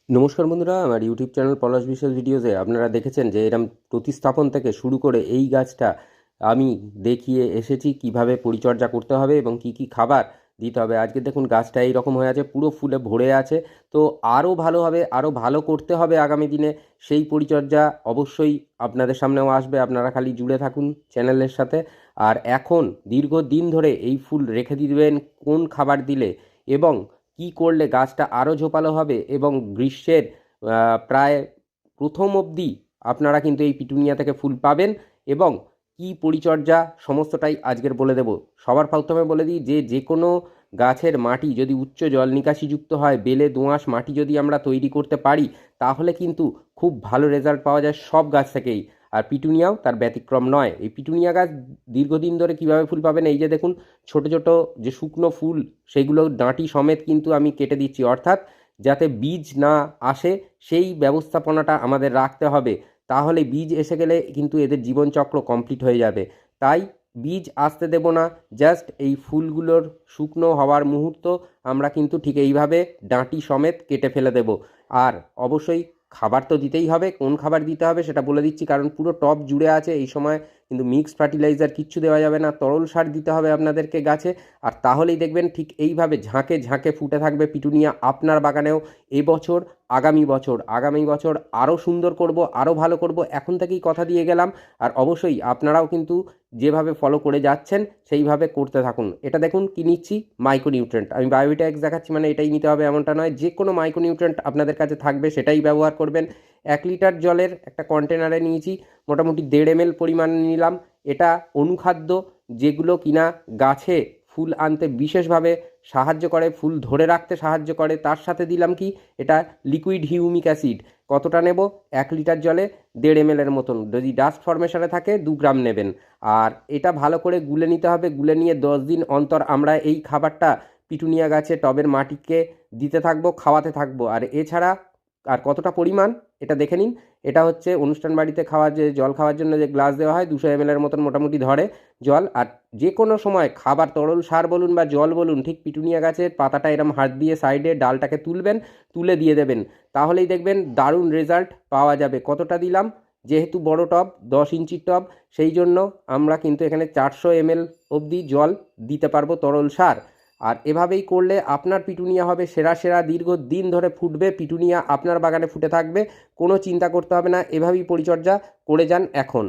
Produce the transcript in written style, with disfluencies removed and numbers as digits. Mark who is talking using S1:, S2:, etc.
S1: নমস্কার বন্ধুরা, আমার ইউটিউব চ্যানেল পলাশ বিশ্বাস ভিডিওতে আপনারা দেখেছেন যে এরম প্রতিস্থাপন থেকে শুরু করে এই গাছটা আমি দেখিয়ে এসেছি কিভাবে পরিচর্যা করতে হবে এবং কি কি খাবার দিতে হবে। আজকে দেখুন গাছটা এইরকম হয়ে আছে, পুরো ফুলে ভরে আছে। তো আরও ভালো হবে, আরও ভালো করতে হবে আগামী দিনে। সেই পরিচর্যা অবশ্যই আপনাদের সামনেও আসবে, আপনারা খালি জুড়ে থাকুন চ্যানেলের সাথে। আর এখন দীর্ঘদিন ধরে এই ফুল রেখে দিবেন কোন খাবার দিলে এবং কি করলে গাছটা আরও ঝোপালো হবে এবং গ্রীষ্মের প্রায় প্রথম অবধি আপনারা কিন্তু এই পিটুনিয়া থেকে ফুল পাবেন। এবং কি পরিচর্যা সমস্তটাই আজকের বলে দেব। সবার প্রথমে বলে দিই যে যে কোনো গাছের মাটি যদি উচ্চ জল নিকাশিযুক্ত হয়, বেলে দোআঁশ মাটি যদি আমরা তৈরি করতে পারি, তাহলে কিন্তু খুব ভালো রেজাল্ট পাওয়া যায় সব গাছ থেকেই। আর পিটুনিয়াও তার ব্যতিক্রম নয়। এই পিটুনিয়া গাছ দীর্ঘদিন ধরে কিভাবে ফুল পাবেন, এই যে দেখুন ছোট ছোট যে শুকনো ফুল, সেগুলো ডাঁটি সমেত কিন্তু আমি কেটে দিচ্ছি, অর্থাৎ যাতে বীজ না আসে সেই ব্যবস্থাপনাটা আমাদের রাখতে হবে। তাহলে বীজ এসে গেলে কিন্তু এদের জীবনচক্র কমপ্লিট হয়ে যাবে। তাই বীজ আসতে দেব না, জাস্ট এই ফুলগুলোর শুকনো হওয়ার মুহূর্ত আমরা কিন্তু ঠিক এইভাবে ডাঁটি সমেত কেটে ফেলে দেব। আর অবশ্যই খাবার তো দিতেই হবে। কোন খাবার দিতে হবে সেটা বলে দিচ্ছি, কারণ পুরো টব জুড়ে আছে। এই সময় কিন্তু মিক্সড ফার্টিলাইজার কিচ্ছু দেওয়া যাবে না, তরল সার দিতে হবে আপনাদেরকে গাছে। আর তাহলেই দেখবেন ঠিক এইভাবে ঝাঁকে ঝাঁকে ফুটে থাকবে পিটুনিয়া আপনার বাগানেও। এবছর আগামী বছর আরও সুন্দর করব, আরও ভালো করব, এখন থেকেই কথা দিয়ে গেলাম। আর অবশ্যই আপনারাও কিন্তু যেভাবে ফলো করে যাচ্ছেন সেইভাবে করতে থাকুন। এটা দেখুন কি নিচ্ছি, মাইক্রোনিউট্রেন্ট। আমি বায়োভিটা এক্স দেখাচ্ছি মানে এটাই নিতে হবে এমনটা নয়, যে কোনো মাইক্রোনিউট্রেন্ট আপনাদের কাছে থাকবে সেটাই ব্যবহার করবেন। 1 লিটার জলের একটা কন্টেনারে নিয়েছি, মোটামুটি 1.5 ml পরিমাণ নিলাম। এটা অনুখাদ্য, যেগুলো কিনা গাছে ফুল আনতে বিশেষভাবে সাহায্য করে, ফুল ধরে রাখতে সাহায্য করে। তার সাথে দিলাম কি, এটা লিকুইড হিউমিক অ্যাসিড। কতটা নেব? 1 লিটার জলে 1.5 ml এর মতন। যদি ডাস্ট ফর্মেশনে থাকে 2 গ্রাম নেবেন। আর এটা ভালো করে গুলে নিতে হবে। গুলে নিয়ে 10 দিন অন্তর আমরা এই খাবারটা পিটুনিয়া গাছে টবের মাটিকে দিতে থাকবো, খাওয়াতে থাকবো। আর এছাড়া আর কতটা পরিমাণ এটা দেখে নিন। এটা হচ্ছে অনুষ্ঠান বাড়িতে খাওয়ার যে জল খাওয়ার জন্য যে গ্লাস দেওয়া হয়, 200 ml এর মতন মোটামুটি ধরে জল। আর যে কোনো সময় খাবার তরল সার বলুন বা জল বলুন, ঠিক পিটুনিয়া গাছের পাতাটা এরম হাত দিয়ে সাইডে ডালটাকে তুলবেন, তুলে দিয়ে দেবেন। তাহলেই দেখবেন দারুণ রেজাল্ট পাওয়া যাবে। কতটা দিলাম, যেহেতু বড় টব, 10 ইঞ্চির টব, সেই জন্য আমরা কিন্তু এখানে 400 ml অবধি জল দিতে পারবো তরল সার। আর এভাবেই করলে আপনার পিটুনিয়া হবে সেরা সেরা, দীর্ঘদিন ধরে ফুটবে পিটুনিয়া, আপনার বাগানে ফুটে থাকবে। কোনো চিন্তা করতে হবে না, এভাবেই পরিচর্যা করে যান এখন।